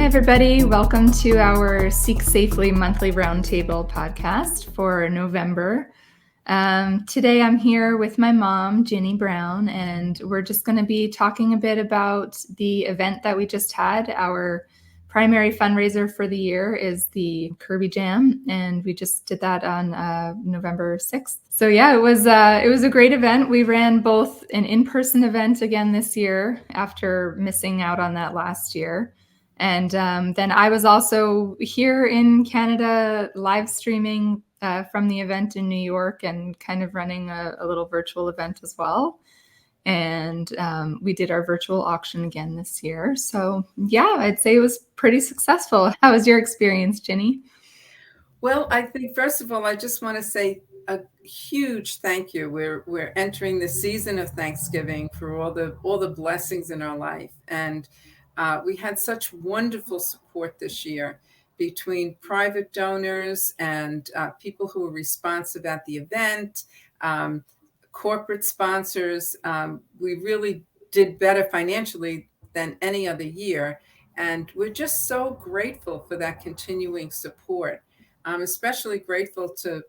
everybody. Welcome to our Seek Safely monthly Roundtable podcast for November. Today I'm here with my mom, Ginny Brown, and we're just going to be talking a bit about the event that we just had. Our primary fundraiser for the year is the Kirby Jam, and we just did that on November 6th. So yeah, it was a great event. We ran both an in-person event again this year after missing out on that last year. And then I was also here in Canada live streaming from the event in New York and kind of running a little virtual event as well. And we did our virtual auction again this year. So yeah, I'd say it was pretty successful. How was your experience, Ginny? Well, I think first of all, I just want to say a huge thank you. We're entering the season of Thanksgiving for all the blessings in our life, and we had such wonderful support this year between private donors and people who were responsive at the event, corporate sponsors. We really did better financially than any other year, and we're just so grateful for that continuing support. I'm especially grateful to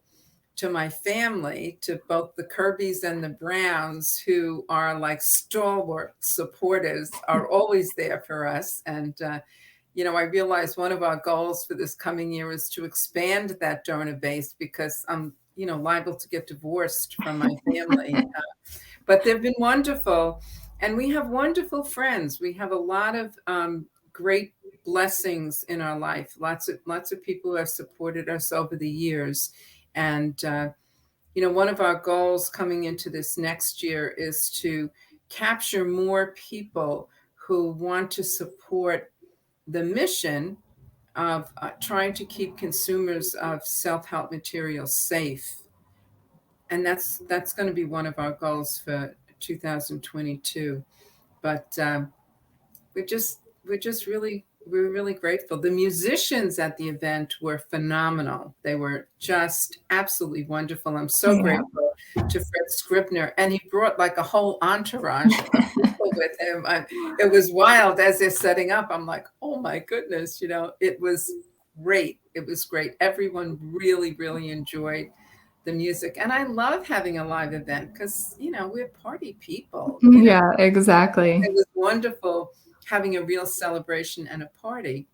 my family, to both the Kirbys and the Browns, who are like stalwart supporters, are always there for us. And, I realized one of our goals for this coming year is to expand that donor base because I'm, liable to get divorced from my family. But they've been wonderful. And we have wonderful friends. We have a lot of great blessings in our life. Lots of people who have supported us over the years. And, one of our goals coming into this next year is to capture more people who want to support the mission of trying to keep consumers of self-help materials safe. And that's going to be one of our goals for 2022. But we're really grateful. The musicians at the event were phenomenal. They were just absolutely wonderful. I'm so grateful to Fred Scribner, and he brought like a whole entourage of people with him. It was wild as they're setting up. I'm like, oh my goodness, it was great. It was great. Everyone really, really enjoyed the music. And I love having a live event because, we're party people. Yeah, exactly. It was wonderful having a real celebration and a party.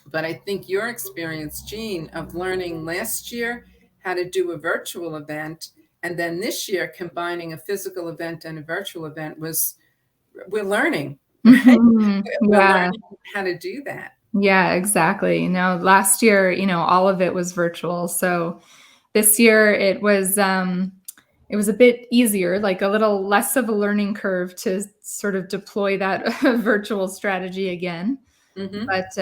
But I think your experience, Jean, of learning last year how to do a virtual event, and then this year combining a physical event and a virtual event we're learning. Right? Mm-hmm. We're learning how to do that. Yeah, exactly. Last year, all of it was virtual. So this year it was a bit easier, like a little less of a learning curve to sort of deploy that virtual strategy again. Mm-hmm. But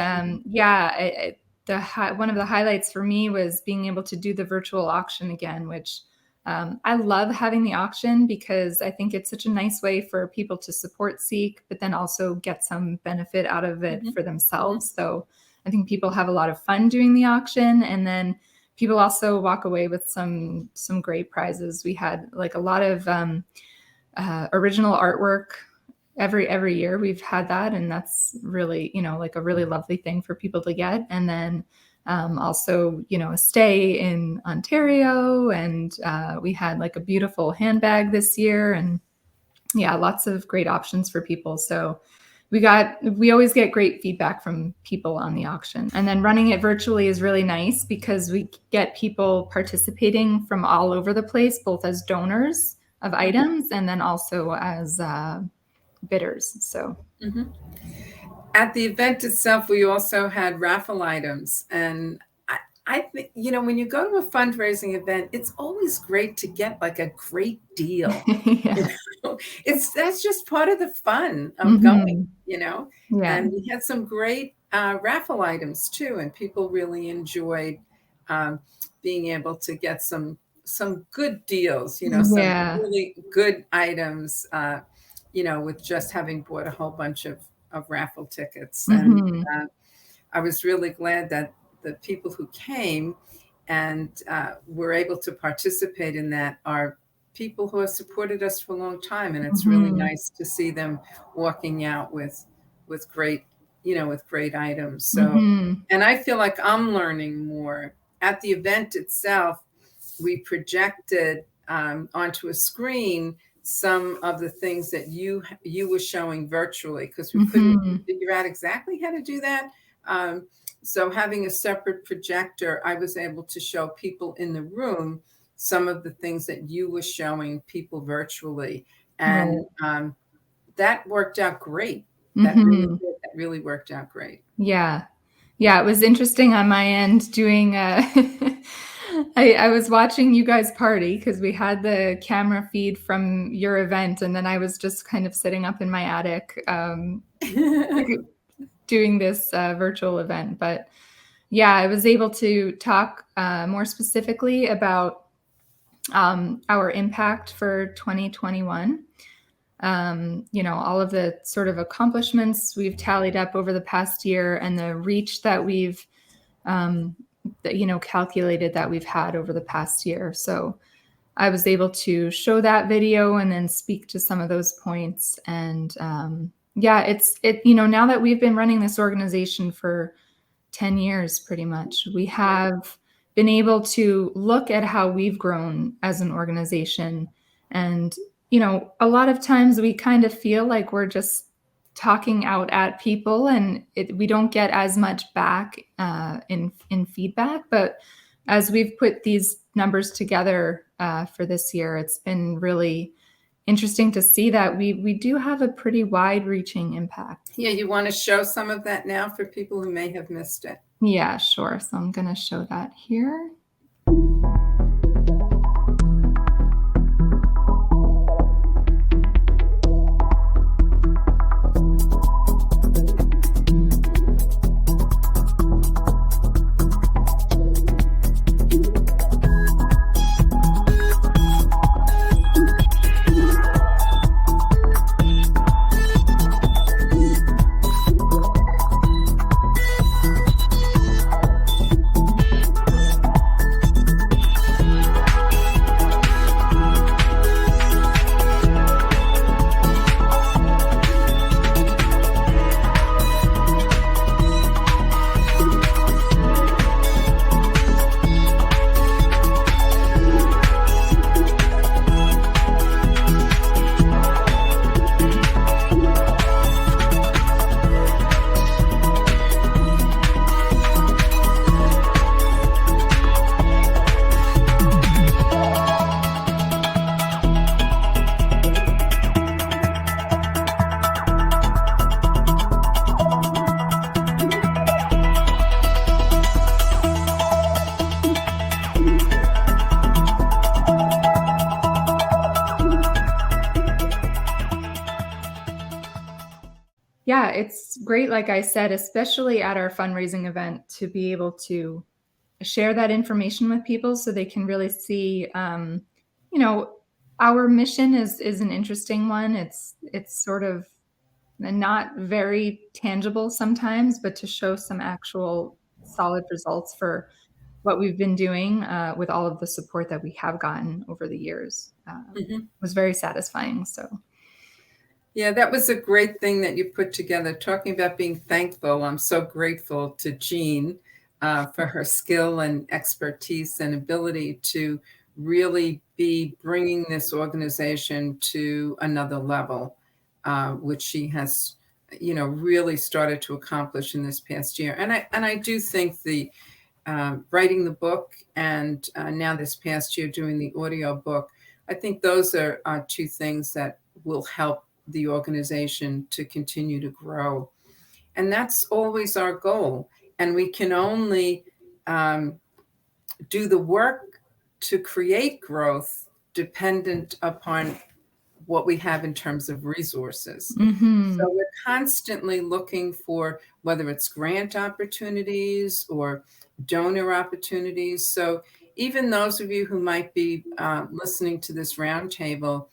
one of the highlights for me was being able to do the virtual auction again, which I love having the auction because I think it's such a nice way for people to support Seek, but then also get some benefit out of it for themselves. So I think people have a lot of fun doing the auction, and then people also walk away with some great prizes. We had like a lot of original artwork every year. We've had that, and that's really like a really lovely thing for people to get. And then also a stay in Ontario, and we had like a beautiful handbag this year, and lots of great options for people. So we always get great feedback from people on the auction. And then running it virtually is really nice because we get people participating from all over the place, both as donors of items and then also as bidders. So at the event itself, we also had raffle items. And I think, when you go to a fundraising event, it's always great to get like a great deal. That's just part of the fun of going, And we had some great raffle items too. And people really enjoyed being able to get some good deals, some really good items, with just having bought a whole bunch of raffle tickets. And I was really glad that the people who came and were able to participate in that are people who have supported us for a long time. And it's really nice to see them walking out with great, with great items. So, Mm-hmm. and I feel like I'm learning more. At the event itself, we projected onto a screen some of the things that you were showing virtually, because we couldn't Mm-hmm. figure out exactly how to do that. So having a separate projector, I was able to show people in the room some of the things that you were showing people virtually. And Right. that worked out great. That really Mm-hmm. did. That really worked out great. Yeah. Yeah, it was interesting on my end doing I was watching you guys party because we had the camera feed from your event, and then I was just kind of sitting up in my attic doing this virtual event. But yeah, I was able to talk more specifically about our impact for 2021. All of the sort of accomplishments we've tallied up over the past year and the reach that we've, calculated that we've had over the past year. So I was able to show that video and then speak to some of those points. And now that we've been running this organization for 10 years, pretty much, we have been able to look at how we've grown as an organization. And, a lot of times we kind of feel like we're just talking out at people and we don't get as much back in feedback. But as we've put these numbers together for this year, it's been really interesting to see that we do have a pretty wide-reaching impact. Yeah, you want to show some of that now for people who may have missed it? Yeah, sure. So I'm going to show that here. Yeah, it's great, like I said, especially at our fundraising event, to be able to share that information with people so they can really see, our mission is an interesting one. It's sort of not very tangible sometimes, but to show some actual solid results for what we've been doing with all of the support that we have gotten over the years was very satisfying. So. Yeah, that was a great thing that you put together. Talking about being thankful, I'm so grateful to Jean for her skill and expertise and ability to really be bringing this organization to another level, which she has, really started to accomplish in this past year. And I do think the writing the book and now this past year doing the audio book, I think those are two things that will help the organization to continue to grow. And that's always our goal. And we can only do the work to create growth dependent upon what we have in terms of resources. Mm-hmm. So we're constantly looking for whether it's grant opportunities or donor opportunities. So even those of you who might be listening to this roundtable,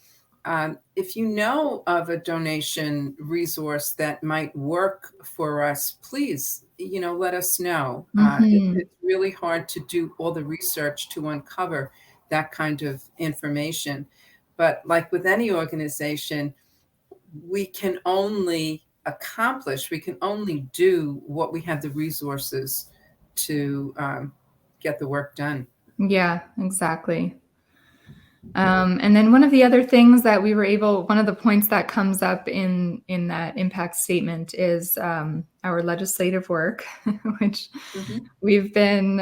if you know of a donation resource that might work for us, please, let us know. It's really hard to do all the research to uncover that kind of information. But like with any organization, we can only accomplish. We can only do what we have the resources to get the work done. Yeah, exactly. And then one of the other things that we were able, one of the points that comes up in that impact statement is our legislative work, which we've been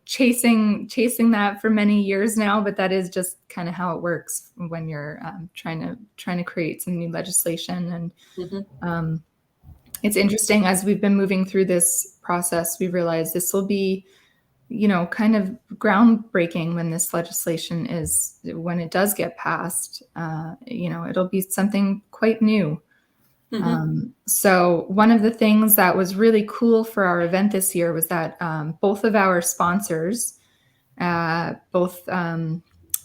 chasing that for many years now. But that is just kind of how it works when you're trying to create some new legislation. And it's interesting, as we've been moving through this process, we realized this will be, kind of groundbreaking when this legislation when it does get passed. It'll be something quite new. So one of the things that was really cool for our event this year was that both of our sponsors, both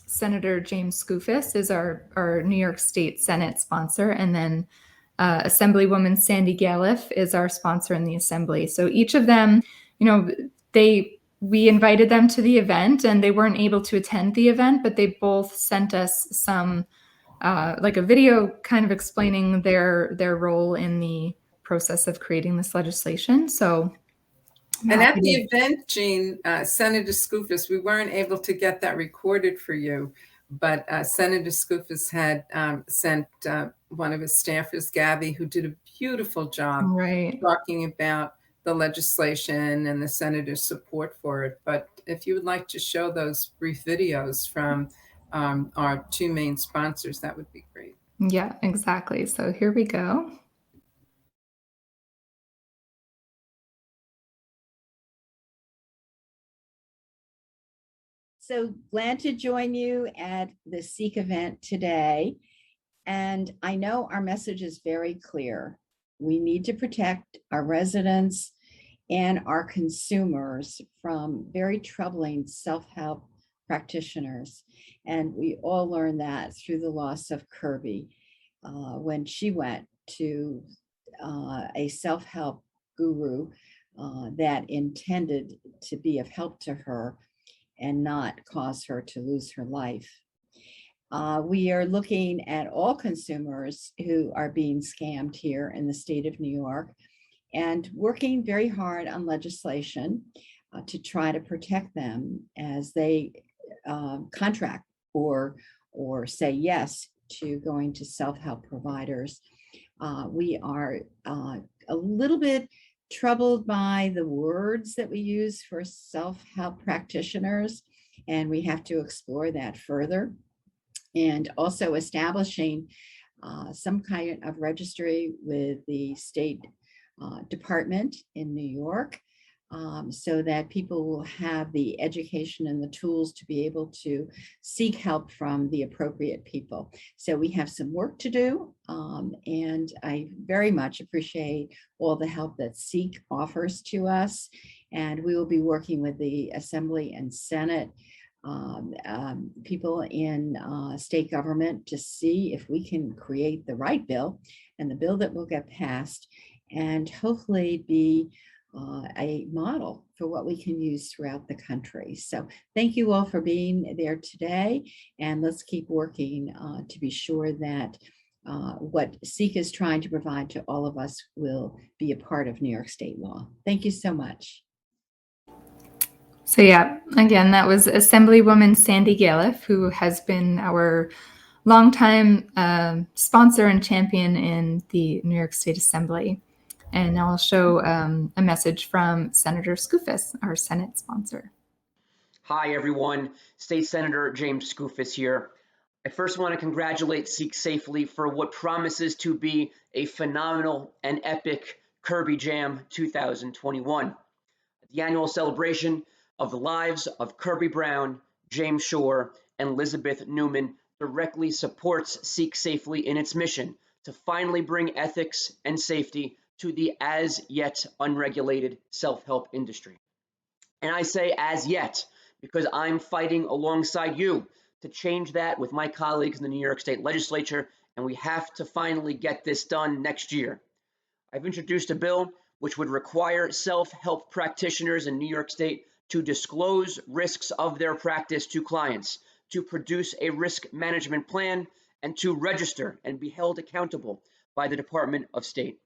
Senator James Skoufis is our New York State Senate sponsor, and then Assemblywoman Sandy Galef is our sponsor in the Assembly. So each of them, we invited them to the event, and they weren't able to attend the event, but they both sent us some, like a video kind of explaining their role in the process of creating this legislation. So, and at the event, Jean, Senator Skoufis, we weren't able to get that recorded for you, but Senator Skoufis had sent one of his staffers, Gabby, who did a beautiful job talking about the legislation and the senator's support for it. But if you would like to show those brief videos from our two main sponsors, that would be great. Yeah, exactly. So here we go. So glad to join you at the Seek event today. And I know our message is very clear. We need to protect our residents and our consumers from very troubling self-help practitioners. And we all learned that through the loss of Kirby when she went to a self-help guru that intended to be of help to her and not cause her to lose her life. We are looking at all consumers who are being scammed here in the state of New York and working very hard on legislation to try to protect them as they contract or say yes to going to self-help providers. We are a little bit troubled by the words that we use for self-help practitioners, and we have to explore that further. And also establishing some kind of registry with the State Department in New York so that people will have the education and the tools to be able to seek help from the appropriate people. So we have some work to do, and I very much appreciate all the help that Seek offers to us. And we will be working with the Assembly and Senate people in state government to see if we can create the right bill and the bill that will get passed and hopefully be a model for what we can use throughout the country. So thank you all for being there today, and let's keep working to be sure that what Seek is trying to provide to all of us will be a part of New York state law. Thank you so much. So yeah, again, that was Assemblywoman Sandy Galef, who has been our longtime sponsor and champion in the New York State Assembly. And now I'll show a message from Senator Skoufis, our Senate sponsor. Hi, everyone. State Senator James Skoufis here. I first want to congratulate Seek Safely for what promises to be a phenomenal and epic Kirby Jam 2021. The annual celebration of the lives of Kirby Brown, James Shore, and Elizabeth Newman directly supports Seek Safely in its mission to finally bring ethics and safety to the as yet unregulated self-help industry. And I say as yet because I'm fighting alongside you to change that with my colleagues in the New York State Legislature, and we have to finally get this done next year. I've introduced a bill which would require self-help practitioners in New York State to disclose risks of their practice to clients, to produce a risk management plan, and to register and be held accountable by the Department of State.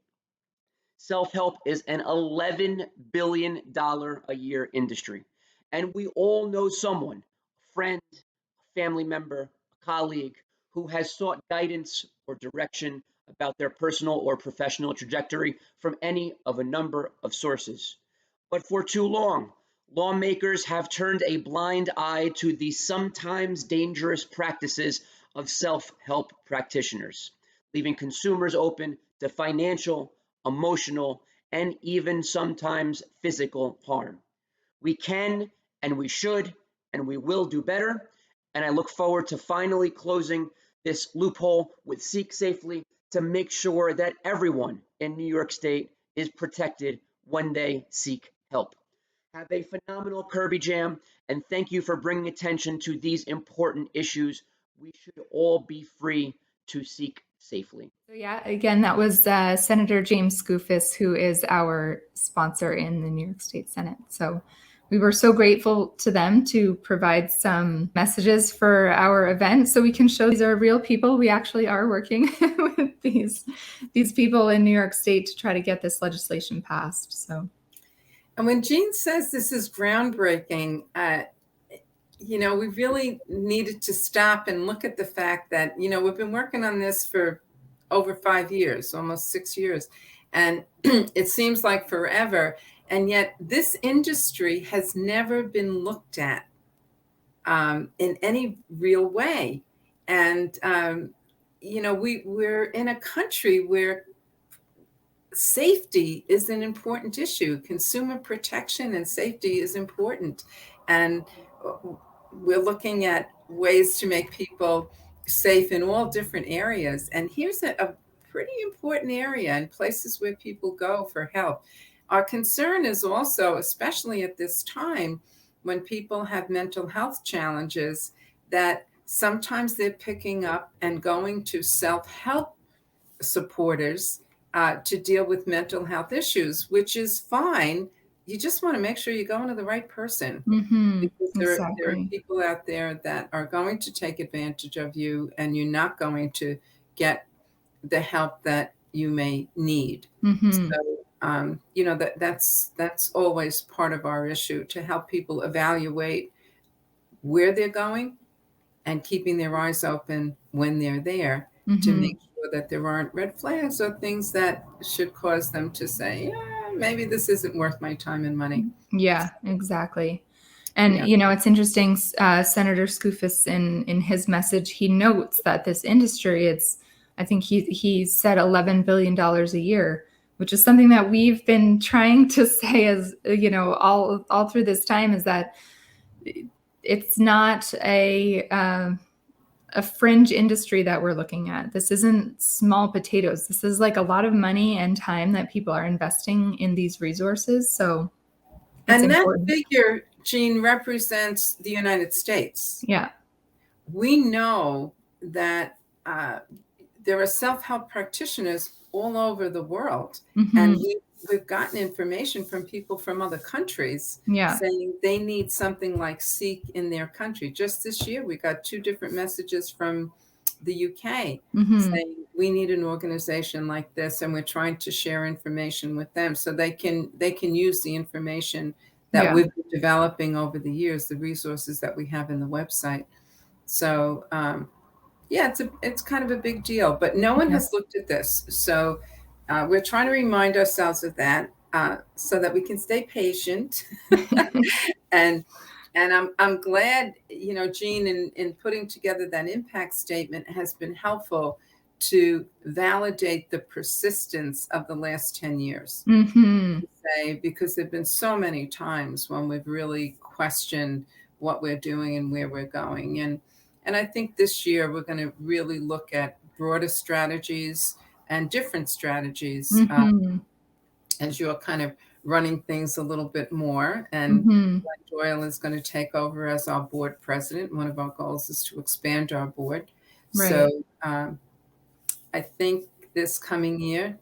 Self-help is an $11 billion a year industry. And we all know someone, a friend, a family member, a colleague, who has sought guidance or direction about their personal or professional trajectory from any of a number of sources. But for too long, lawmakers have turned a blind eye to the sometimes dangerous practices of self-help practitioners, leaving consumers open to financial, emotional, and even sometimes physical harm. We can and we should and we will do better. And I look forward to finally closing this loophole with Seek Safely to make sure that everyone in New York State is protected when they seek help. Have a phenomenal Kirby Jam, and thank you for bringing attention to these important issues. We should all be free to seek safely. So yeah, again, that was Senator James Skoufis, who is our sponsor in the New York State Senate. So we were so grateful to them to provide some messages for our event so we can show these are real people. We actually are working with these people in New York State to try to get this legislation passed. So, and when Jean says this is groundbreaking, we really needed to stop and look at the fact that, we've been working on this for over 5 years, almost 6 years, and it seems like forever. And yet this industry has never been looked at in any real way. And, we're in a country where safety is an important issue. Consumer protection and safety is important. And we're looking at ways to make people safe in all different areas. And here's a pretty important area and places where people go for help. Our concern is also, especially at this time, when people have mental health challenges, that sometimes they're picking up and going to self-help supporters to deal with mental health issues, which is fine. You just want to make sure you're going to the right person. Because there are people out there that are going to take advantage of you, and you're not going to get the help that you may need. So, that's always part of our issue, to help people evaluate where they're going and keeping their eyes open when they're there to make sure that there aren't red flags or things that should cause them to say, yeah, maybe this isn't worth my time and money. Yeah, exactly. And, it's interesting, Senator Skoufis, in his message, he notes that this industry, I think he said $11 billion a year, which is something that we've been trying to say as, all through this time, is that it's not a fringe industry that we're looking at. This isn't small potatoes. This is like a lot of money and time that people are investing in these resources. So, and important. That figure, Jean, represents the United States. Yeah. We know that there are self-help practitioners all over the world. And we've gotten information from people from other countries saying they need something like Seek in their country. Just this year, we got 2 different messages from the UK saying we need an organization like this, and we're trying to share information with them so they can use the information that we've been developing over the years, the resources that we have in the website. So it's kind of a big deal, but no one has looked at this. So we're trying to remind ourselves of that so that we can stay patient. and I'm glad, Jean, in putting together that impact statement has been helpful to validate the persistence of the last 10 years. Because there've been so many times when we've really questioned what we're doing and where we're going. And I think this year we're going to really look at broader strategies and different strategies as you're kind of running things a little bit more. And Glenn Doyle is going to take over as our board president. One of our goals is to expand our board. Right. So I think this coming year,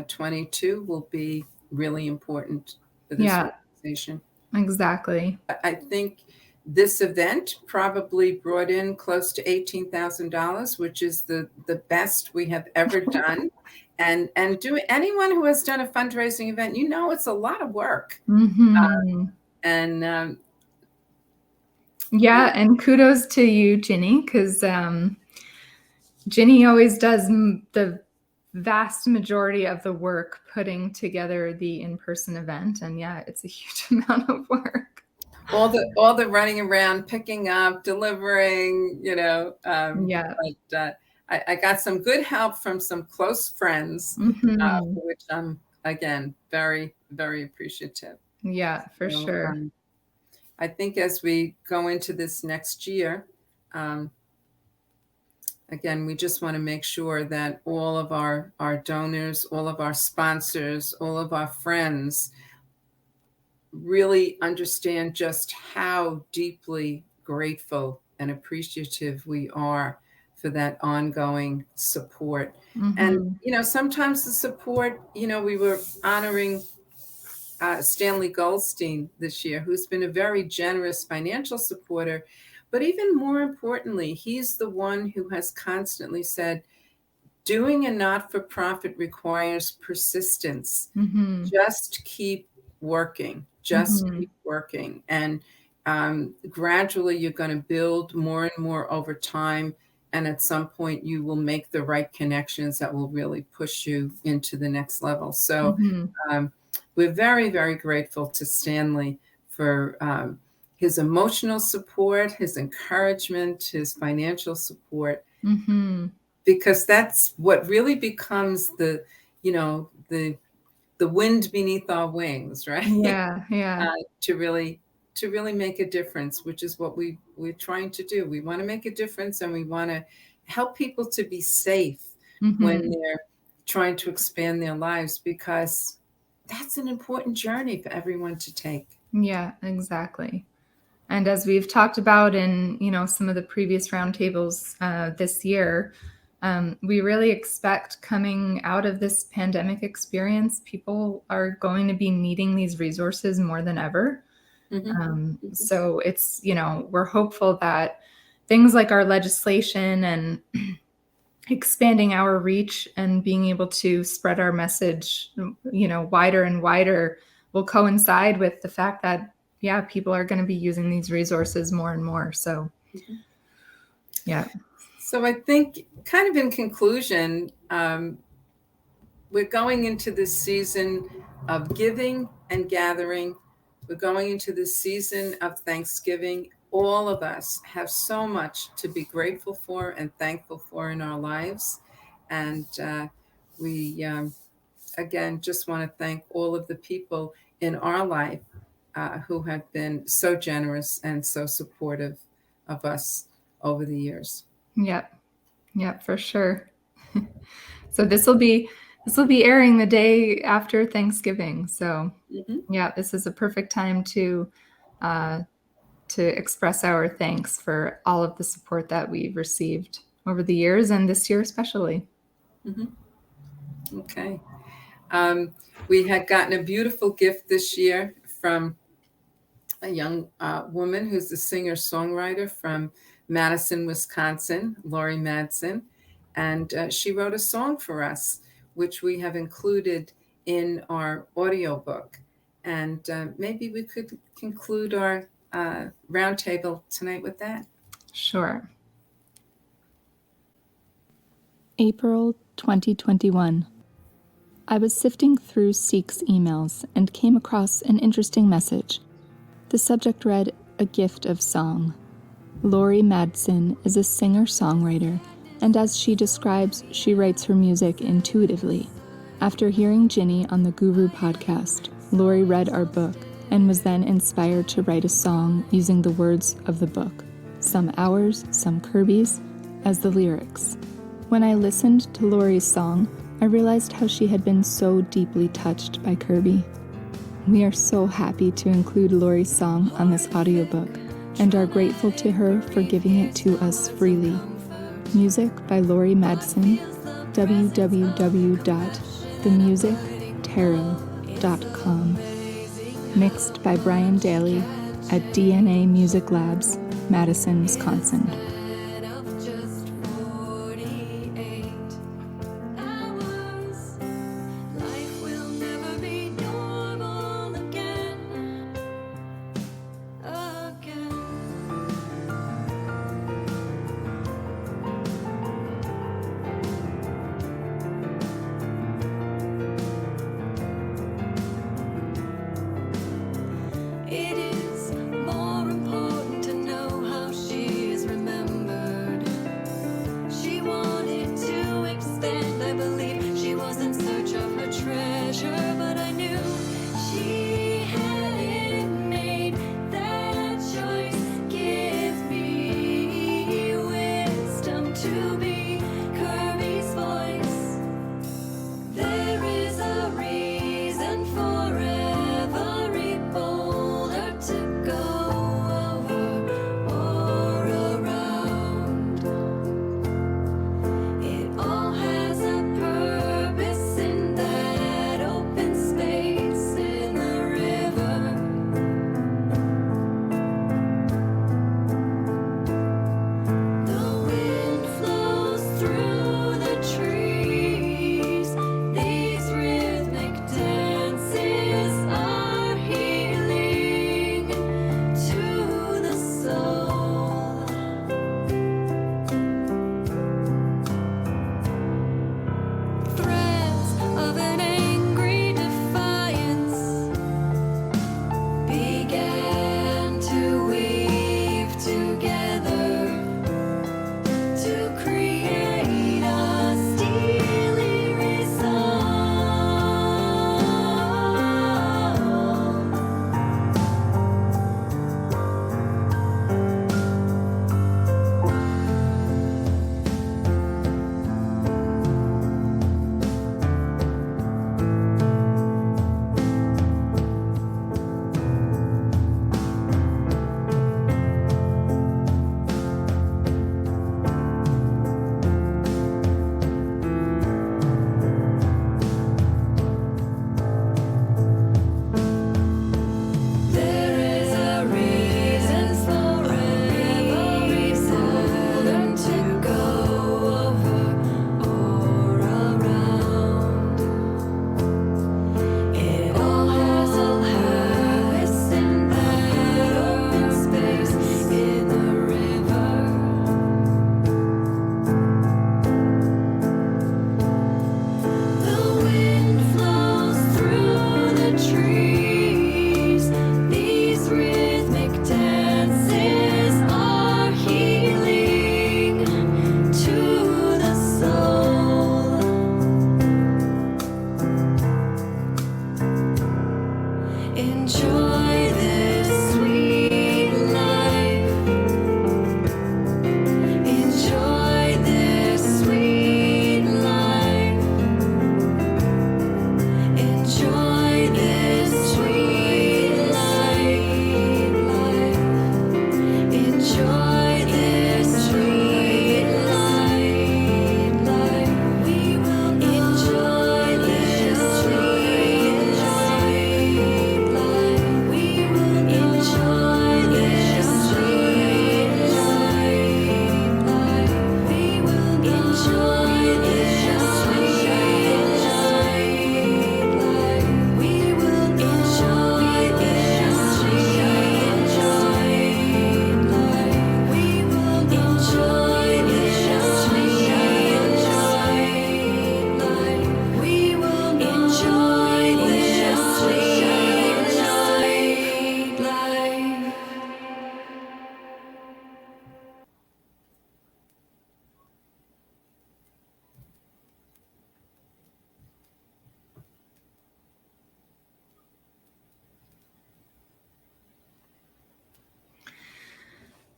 22, will be really important for this organization. Exactly. I think this event probably brought in close to $18,000, which is the best we have ever done. and do anyone who has done a fundraising event, it's a lot of work. Mm-hmm. And yeah, and kudos to you, Ginny, because Ginny always does the vast majority of the work putting together the in-person event, and yeah, it's a huge amount of work. all the running around, picking up, delivering, Yeah. But I got some good help from some close friends, Mm-hmm. for which I'm, again, very, very appreciative. Yeah, for So, sure. I think as we go into this next year, again, we just want to make sure that all of our donors, all of our sponsors, all of our friends really understand just how deeply grateful and appreciative we are for that ongoing support. Mm-hmm. And, sometimes the support, we were honoring Stanley Goldstein this year, who's been a very generous financial supporter. But even more importantly, he's the one who has constantly said, doing a not-for-profit requires persistence. Mm-hmm. Just keep working. Just Mm-hmm. keep working. And gradually, you're going to build more and more over time. And at some point, you will make the right connections that will really push you into the next level. So Mm-hmm. We're very, very grateful to Stanley for his emotional support, his encouragement, his financial support, Mm-hmm. because that's what really becomes the wind beneath our wings, right? Yeah, yeah. To really make a difference, which is what we're trying to do. We want to make a difference, and we want to help people to be safe when Mm-hmm. they're trying to expand their lives, because that's an important journey for everyone to take. Yeah, exactly. And as we've talked about in, some of the previous roundtables this year, we really expect coming out of this pandemic experience, people are going to be needing these resources more than ever. So it's, we're hopeful that things like our legislation and expanding our reach and being able to spread our message, wider and wider will coincide with the fact that, yeah, people are going to be using these resources more and more. So, yeah. So I think, kind of in conclusion, we're going into this season of giving and gathering. We're going into this season of Thanksgiving. All of us have so much to be grateful for and thankful for in our lives. And we, again, just want to thank all of the people in our life who have been so generous and so supportive of us over the years. Yep. Yep, for sure. So this will be airing the day after Thanksgiving. So yeah, this is a perfect time to express our thanks for all of the support that we've received over the years and this year especially. Okay. We had gotten a beautiful gift this year from a young woman who's a singer-songwriter from Madsen, Wisconsin, Lori Madsen. And she wrote a song for us, which we have included in our audiobook. And maybe we could conclude our roundtable tonight with that. Sure. April 2021. I was sifting through Seek's emails and came across an interesting message. The subject read, "A Gift of Song." Lori Madsen is a singer-songwriter, and as she describes, she writes her music intuitively. After hearing Ginny on the Guru podcast, Lori read our book and was then inspired to write a song using the words of the book, some ours, some Kirby's, as the lyrics. When I listened to Lori's song, I realized how she had been so deeply touched by Kirby. We are so happy to include Lori's song on this audiobook and are grateful to her for giving it to us freely. Music by Lori Madsen, www.themusictarot.com. Mixed by Brian Daly at DNA Music Labs, Madison, Wisconsin.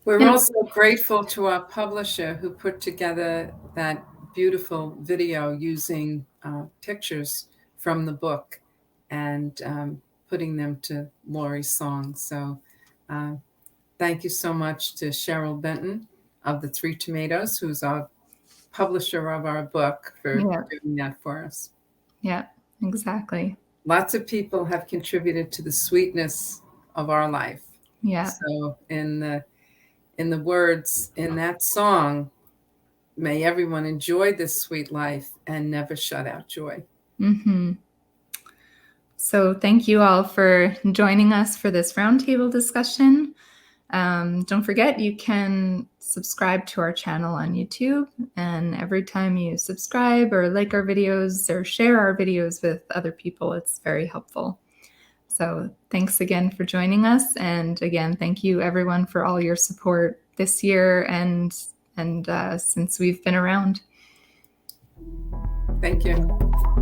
We're Yeah. also grateful to our publisher who put together that beautiful video using pictures from the book and putting them to Laurie's song. So thank you so much to Cheryl Benton of the Three Tomatoes, who's our publisher of our book, for Yeah. doing that for us. Yeah, exactly. Lots of people have contributed to the sweetness of our life. Yeah. So in the words in that song, may everyone enjoy this sweet life and never shut out joy. Mm-hmm. So thank you all for joining us for this roundtable discussion. Don't forget, you can subscribe to our channel on YouTube, and every time you subscribe or like our videos or share our videos with other people, it's very helpful. So thanks again for joining us. And again, thank you everyone for all your support this year and since we've been around. Thank you.